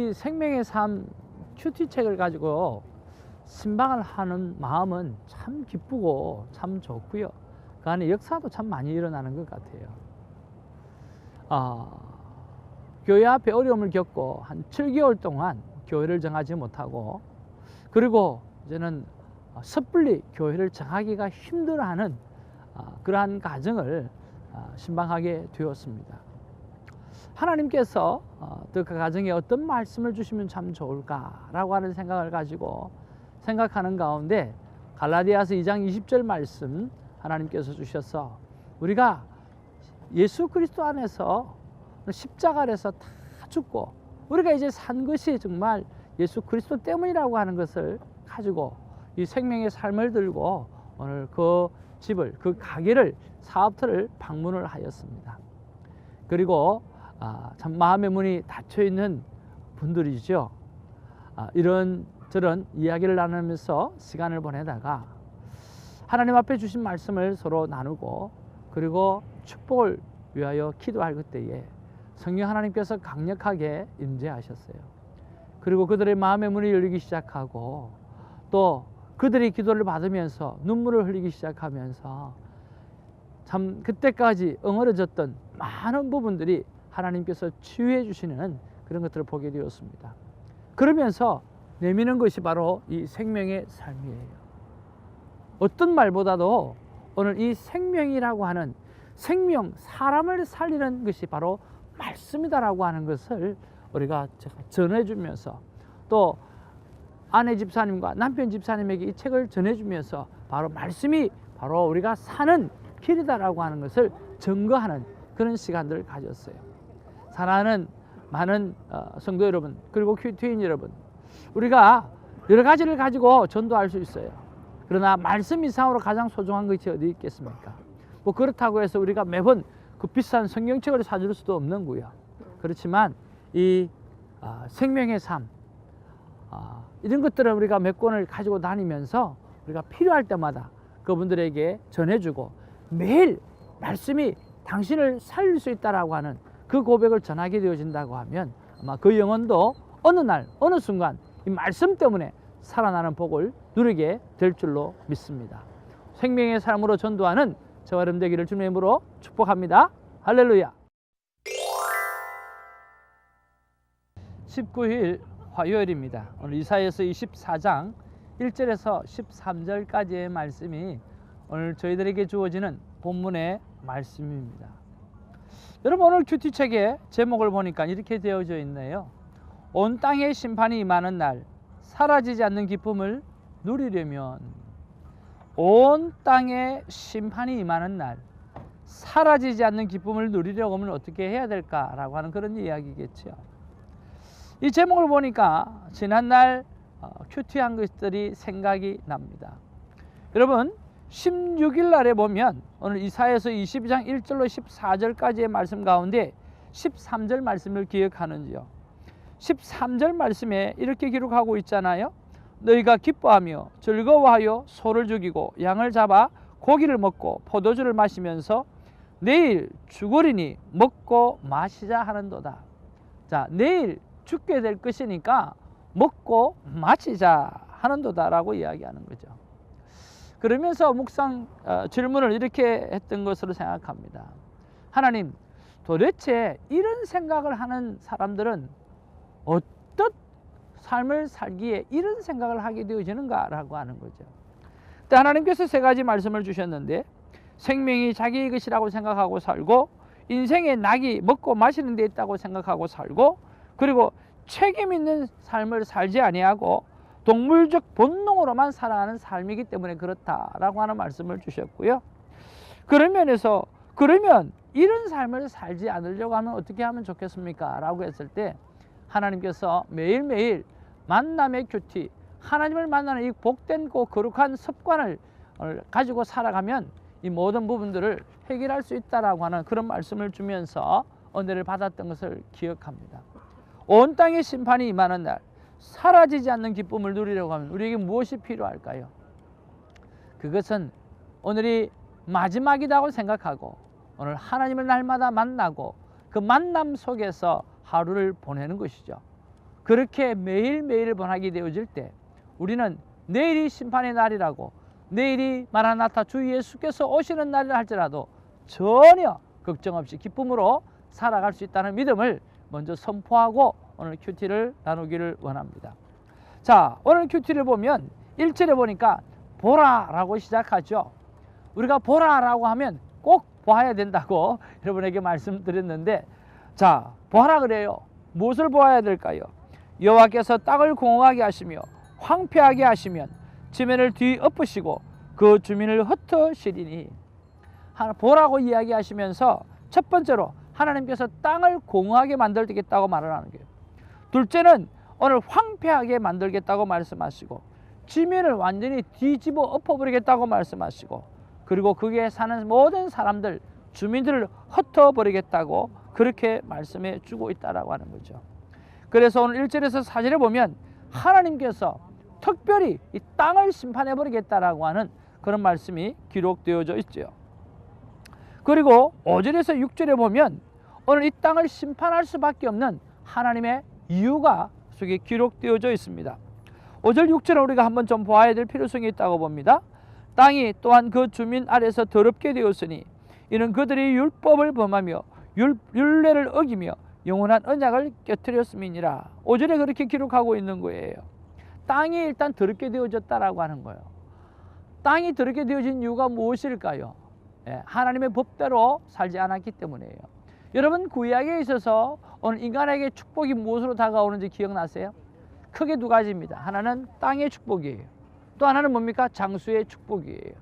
이 생명의 삶 큐티책을 가지고 신방을 하는 마음은 참 기쁘고 참 좋고요. 그 안에 역사도 참 많이 일어나는 것 같아요. 교회 앞에 어려움을 겪고 한 7개월 동안 교회를 정하지 못하고, 그리고 이제는 섣불리 교회를 정하기가 힘들어하는 그러한 가정을 신방하게 되었습니다. 하나님께서 그 가정에 어떤 말씀을 주시면 참 좋을까라고 하는 생각을 가지고 생각하는 가운데 갈라디아서 2장 20절 말씀 하나님께서 주셔서 우리가 예수 그리스도 안에서 십자가 아래서 다 죽고 우리가 이제 산 것이 정말 예수 그리스도 때문이라고 하는 것을 가지고 이 생명의 삶을 들고 오늘 그 집을, 그 가게를, 사업터를 방문을 하였습니다. 그리고 참 마음의 문이 닫혀 있는 분들이죠. 이런저런 이야기를 나누면서 시간을 보내다가 하나님 앞에 주신 말씀을 서로 나누고, 그리고 축복을 위하여 기도할 그때에 성령 하나님께서 강력하게 임재하셨어요. 그리고 그들의 마음의 문이 열리기 시작하고, 또 그들이 기도를 받으면서 눈물을 흘리기 시작하면서 참 그때까지 엉어려졌던 많은 부분들이 하나님께서 치유해 주시는 그런 것들을 보게 되었습니다. 그러면서 내미는 것이 바로 이 생명의 삶이에요. 어떤 말보다도 오늘 이 생명이라고 하는 생명, 사람을 살리는 것이 바로 말씀이다라고 하는 것을 우리가 전해주면서, 또 아내 집사님과 남편 집사님에게 이 책을 전해주면서 바로 말씀이 바로 우리가 사는 길이다라고 하는 것을 증거하는 그런 시간들을 가졌어요. 사랑하는 많은 성도 여러분, 그리고 큐티인 여러분, 우리가 여러 가지를 가지고 전도할 수 있어요. 그러나 말씀 이상으로 가장 소중한 것이 어디 있겠습니까? 뭐 그렇다고 해서 우리가 매번 그 비싼 성경책을 사줄 수도 없는 거야. 그렇지만 이 생명의 삶, 이런 것들을 우리가 몇 권을 가지고 다니면서 우리가 필요할 때마다 그분들에게 전해주고, 매일 말씀이 당신을 살릴 수 있다라고 하는 그 고백을 전하게 되어진다고 하면 아마 그 영혼도 어느 날 어느 순간 이 말씀 때문에 살아나는 복을 누리게 될 줄로 믿습니다. 생명의 삶으로 전도하는 저와 여러분 되기를 주님의 이름으로 축복합니다. 할렐루야. 19일 화요일입니다. 오늘 이사야서 24장 1절에서 13절까지의 말씀이 오늘 저희들에게 주어지는 본문의 말씀입니다. 여러분, 오늘 큐티책의 제목을 보니까 이렇게 되어져 있네요. 온 땅에 심판이 임하는 날, 사라지지 않는 기쁨을 누리려면, 온 땅에 심판이 임하는 날, 사라지지 않는 기쁨을 누리려고 하면 어떻게 해야 될까라고 하는 그런 이야기겠죠. 이 제목을 보니까 지난날 큐티한 것들이 생각이 납니다. 여러분, 16일 날에 보면 오늘 이사야서 22장 1절로 14절까지의 말씀 가운데 13절 말씀을 기억하는지요. 13절 말씀에 이렇게 기록하고 있잖아요. 너희가 기뻐하며 즐거워하여 소를 죽이고 양을 잡아 고기를 먹고 포도주를 마시면서 내일 죽으리니 먹고 마시자 하는도다. 자, 내일 죽게 될 것이니까 먹고 마시자 하는도다라고 이야기하는 거죠. 그러면서 묵상 질문을 이렇게 했던 것으로 생각합니다. 하나님, 도대체 이런 생각을 하는 사람들은 어떤 삶을 살기에 이런 생각을 하게 되어지는가라고 하는 거죠. 하나님께서 세 가지 말씀을 주셨는데, 생명이 자기의 것이라고 생각하고 살고, 인생의 낙이 먹고 마시는 데 있다고 생각하고 살고, 그리고 책임 있는 삶을 살지 아니하고 동물적 본능으로만 살아가는 삶이기 때문에 그렇다라고 하는 말씀을 주셨고요. 그런 면에서 그러면 이런 삶을 살지 않으려고 하면 어떻게 하면 좋겠습니까? 라고 했을 때 하나님께서 매일매일 만남의 큐티, 하나님을 만나는 이 복된 거룩한 습관을 가지고 살아가면 이 모든 부분들을 해결할 수 있다라고 하는 그런 말씀을 주면서 은혜를 받았던 것을 기억합니다. 온 땅의 심판이 임하는 날, 사라지지 않는 기쁨을 누리려고 하면 우리에게 무엇이 필요할까요? 그것은 오늘이 마지막이라고 생각하고 오늘 하나님을 날마다 만나고 그 만남 속에서 하루를 보내는 것이죠. 그렇게 매일매일 bon하게 되어질 때 우리는 내일이 심판의 날이라고, 내일이 마라나타 주 예수께서 오시는 날이라 할지라도 전혀 걱정 없이 기쁨으로 살아갈 수 있다는 믿음을 먼저 선포하고 오늘 큐티를 나누기를 원합니다. 자, 오늘 큐티를 보면 1절에 보니까 보라라고 시작하죠. 우리가 보라라고 하면 꼭 보아야 된다고 여러분에게 말씀드렸는데, 자, 보아라 그래요. 무엇을 보아야 될까요? 여호와께서 땅을 공허하게 하시며 황폐하게 하시면 지면을 뒤엎으시고 그 주민을 흩으시리니. 보라고 이야기하시면서 첫 번째로 하나님께서 땅을 공허하게 만들겠다고 말을 하는 거예요. 둘째는 오늘 황폐하게 만들겠다고 말씀하시고 지면을 완전히 뒤집어 엎어버리겠다고 말씀하시고, 그리고 거기에 사는 모든 사람들, 주민들을 흩어버리겠다고 그렇게 말씀해 주고 있다라고 하는 거죠. 그래서 오늘 1절에서 4절에 보면 하나님께서 특별히 이 땅을 심판해 버리겠다라고 하는 그런 말씀이 기록되어져 있죠. 그리고 5절에서 6절에 보면 오늘 이 땅을 심판할 수밖에 없는 하나님의 이유가 속에 기록되어져 있습니다. 5절 6절을 우리가 한번 좀 보아야 될 필요성이 있다고 봅니다. 땅이 또한 그 주민 아래서 더럽게 되었으니 이는 그들이 율법을 범하며 율례를 어기며 영원한 언약을 깨뜨렸음이니라. 5절에 그렇게 기록하고 있는 거예요. 땅이 일단 더럽게 되어졌다라고 하는 거예요. 땅이 더럽게 되어진 이유가 무엇일까요? 하나님의 법대로 살지 않았기 때문이에요. 여러분, 구약에 있어서 오늘 인간에게 축복이 무엇으로 다가오는지 기억나세요? 크게 두 가지입니다. 하나는 땅의 축복이에요. 또 하나는 뭡니까? 장수의 축복이에요.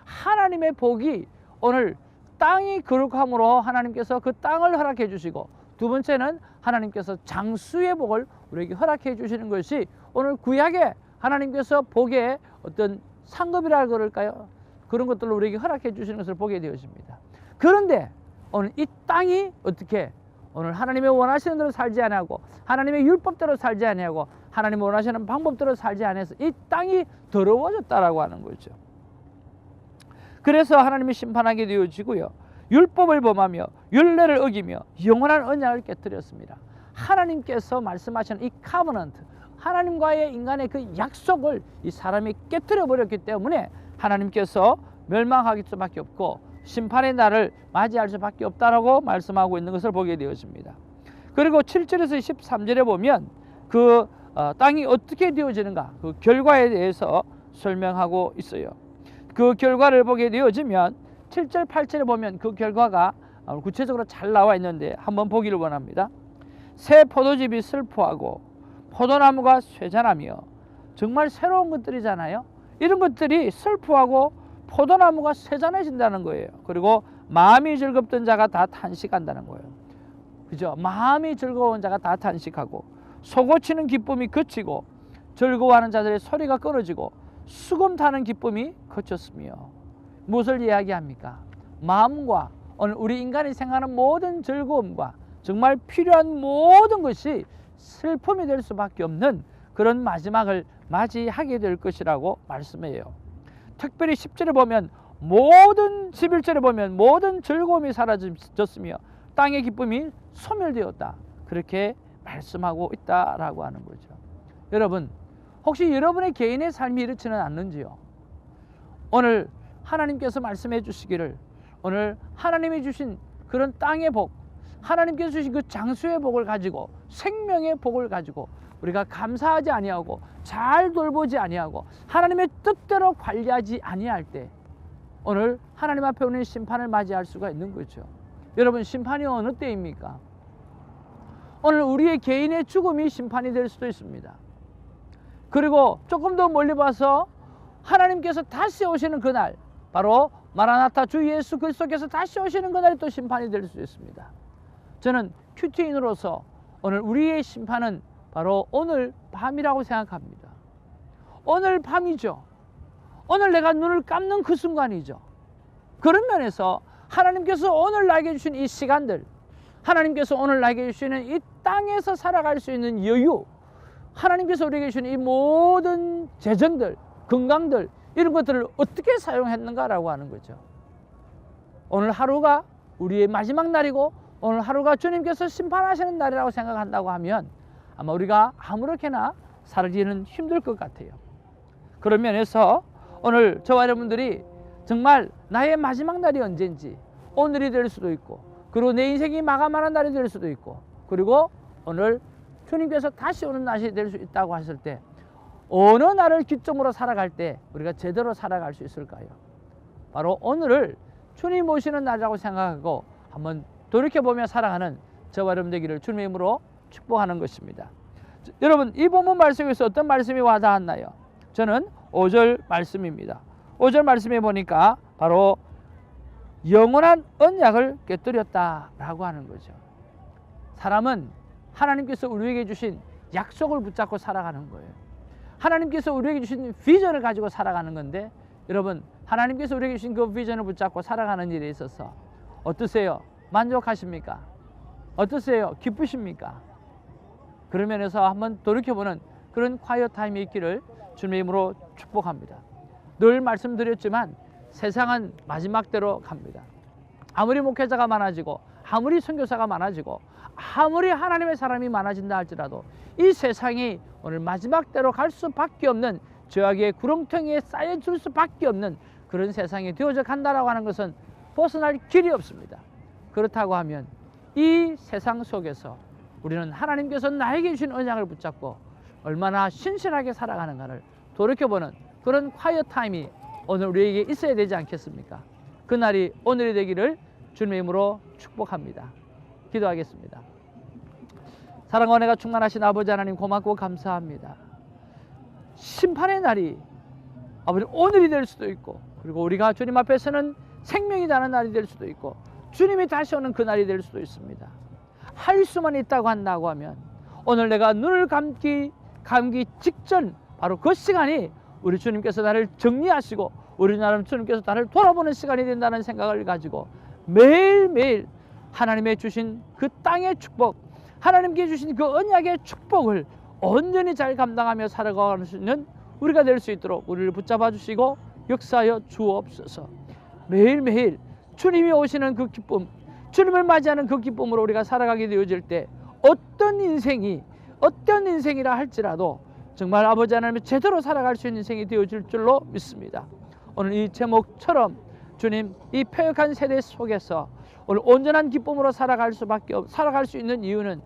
하나님의 복이 오늘 땅이 거룩함으로 하나님께서 그 땅을 허락해 주시고, 두 번째는 하나님께서 장수의 복을 우리에게 허락해 주시는 것이 오늘 구약에 하나님께서 복의 어떤 상급이라 그럴까요? 그런 것들을 우리에게 허락해 주시는 것을 보게 되었습니다. 그런데 오늘 이 땅이 어떻게 오늘 하나님의 원하시는 대로 살지 아니하고 하나님의 율법대로 살지 아니하고 하나님 원하시는 방법대로 살지 않아서 이 땅이 더러워졌다라고 하는 거죠. 그래서 하나님이 심판하게 되어지고요, 율법을 범하며 율례를 어기며 영원한 언약을 깨뜨렸습니다. 하나님께서 말씀하시는 이 카버넌트, 하나님과의 인간의 그 약속을 이 사람이 깨뜨려 버렸기 때문에 하나님께서 멸망할 수밖에 없고 심판의 날을 맞이할 수밖에 없다라고 말씀하고 있는 것을 보게 되었습니다. 그리고 7절에서 13절에 보면 그 땅이 어떻게 되어지는가, 그 결과에 대해서 설명하고 있어요. 그 결과를 보게 되어지면 7절 8절에 보면 그 결과가 구체적으로 잘 나와 있는데 한번 보기를 원합니다. 새 포도즙이 슬퍼하고 포도나무가 쇠잔하며, 정말 새로운 것들이잖아요. 이런 것들이 슬퍼하고 포도나무가 쇠잔해진다는 거예요. 그리고 마음이 즐겁던 자가 다 탄식한다는 거예요. 그죠? 마음이 즐거운 자가 다 탄식하고 소고치는 기쁨이 그치고 즐거워하는 자들의 소리가 끊어지고 수금 타는 기쁨이 그쳤으며. 무엇을 이야기합니까? 마음과 오늘 우리 인간이 생각하는 모든 즐거움과 정말 필요한 모든 것이 슬픔이 될 수밖에 없는 그런 마지막을 맞이하게 될 것이라고 말씀해요. 특별히 10절에 보면 11절에 보면 모든 즐거움이 사라졌으며 땅의 기쁨이 소멸되었다, 그렇게 말씀하고 있다라고 하는 거죠. 여러분, 혹시 여러분의 개인의 삶이 이렇지는 않는지요? 오늘 하나님께서 말씀해 주시기를, 오늘 하나님이 주신 그런 땅의 복, 하나님께서 주신 그 장수의 복을 가지고, 생명의 복을 가지고 우리가 감사하지 아니하고 잘 돌보지 아니하고 하나님의 뜻대로 관리하지 아니할 때 오늘 하나님 앞에 오는 심판을 맞이할 수가 있는 거죠. 여러분, 심판이 어느 때입니까? 오늘 우리의 개인의 죽음이 심판이 될 수도 있습니다. 그리고 조금 더 멀리 봐서 하나님께서 다시 오시는 그날, 바로 마라나타 주 예수 그리스도께서 다시 오시는 그날이 또 심판이 될 수 있습니다. 저는 큐티인으로서 오늘 우리의 심판은 바로 오늘 밤이라고 생각합니다. 오늘 밤이죠. 오늘 내가 눈을 감는 그 순간이죠. 그런 면에서 하나님께서 오늘 나에게 주신 이 시간들, 하나님께서 오늘 나에게 주시는 이 땅에서 살아갈 수 있는 여유, 하나님께서 우리에게 주신 이 모든 재정들, 건강들, 이런 것들을 어떻게 사용했는가라고 하는 거죠. 오늘 하루가 우리의 마지막 날이고 오늘 하루가 주님께서 심판하시는 날이라고 생각한다고 하면 아마 우리가 아무렇게나 살기는 힘들 것 같아요. 그런 면에서 오늘 저와 여러분들이 정말 나의 마지막 날이 언제인지, 오늘이 될 수도 있고, 그리고 내 인생이 마감하는 날이 될 수도 있고, 그리고 오늘 주님께서 다시 오는 날이 될 수 있다고 하실 때 어느 날을 기점으로 살아갈 때 우리가 제대로 살아갈 수 있을까요? 바로 오늘을 주님 오시는 날이라고 생각하고 한번 돌이켜보며 살아가는 저와 여러분 되기를 주님의 이름으로 축복하는 것입니다. 여러분, 이 본문 말씀에서 어떤 말씀이 와닿았나요? 저는 5절 말씀입니다. 5절 말씀에 보니까 바로 영원한 언약을 깨뜨렸다라고 하는 거죠. 사람은 하나님께서 우리에게 주신 약속을 붙잡고 살아가는 거예요. 하나님께서 우리에게 주신 비전을 가지고 살아가는 건데, 여러분, 하나님께서 우리에게 주신 그 비전을 붙잡고 살아가는 일에 있어서 어떠세요? 만족하십니까? 어떠세요? 기쁘십니까? 그런 면에서 한번 돌이켜보는 그런 콰이어 타임이 있기를 주님의 이름으로 축복합니다. 늘 말씀드렸지만 세상은 마지막 때로 갑니다. 아무리 목회자가 많아지고, 아무리 선교사가 많아지고, 아무리 하나님의 사람이 많아진다 할지라도 이 세상이 오늘 마지막 때로 갈 수밖에 없는, 죄악의 구렁텅이에 쌓여줄 수밖에 없는 그런 세상이 되어져 간다라고 하는 것은 벗어날 길이 없습니다. 그렇다고 하면 이 세상 속에서 우리는 하나님께서 나에게 주신 언약을 붙잡고 얼마나 신실하게 살아가는가를 돌이켜보는 그런 콰이어 타임이 오늘 우리에게 있어야 되지 않겠습니까? 그날이 오늘이 되기를 주님의 이름으로 축복합니다. 기도하겠습니다. 사랑과 은혜가 충만하신 아버지 하나님, 고맙고 감사합니다. 심판의 날이 아버지 오늘이 될 수도 있고, 그리고 우리가 주님 앞에서는 생명이 나는 날이 될 수도 있고, 주님이 다시 오는 그 날이 될 수도 있습니다. 할 수만 있다고 한다고 하면 오늘 내가 눈을 감기 직전 바로 그 시간이 우리 주님께서 나를 정리하시고 우리 나름 주님께서 나를 돌아보는 시간이 된다는 생각을 가지고 매일매일 하나님의 주신 그 땅의 축복, 하나님께 주신 그 언약의 축복을 온전히 잘 감당하며 살아가는 수 있는 우리가 될 수 있도록 우리를 붙잡아 주시고 역사하여 주옵소서. 매일매일 주님이 오시는 그 기쁨, 주님을 맞이하는 그 기쁨으로 우리가 살아가게 되어질 때 어떤 인생이라 할지라도 정말 아버지 하나님의 제대로 살아갈 수 있는 인생이 되어질 줄로 믿습니다. 오늘 이 제목처럼 주님, 이 패역한 세대 속에서 오늘 온전한 기쁨으로 살아갈 수 있는 이유는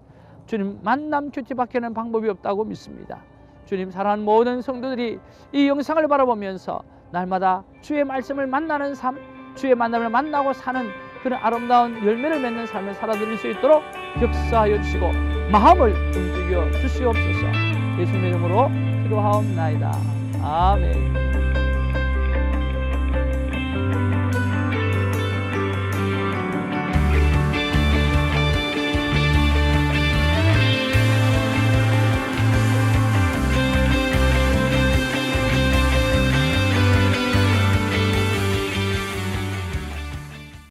주님 만남 큐티밖에는 방법이 없다고 믿습니다. 주님, 사랑하는 모든 성도들이 이 영상을 바라보면서 날마다 주의 말씀을 만나는 삶, 주의 만남을 만나고 사는 그런 아름다운 열매를 맺는 삶을 살아드릴 수 있도록 역사하여 주시고 마음을 움직여 주시옵소서. 예수님의 이름으로 기도하옵나이다. 아멘.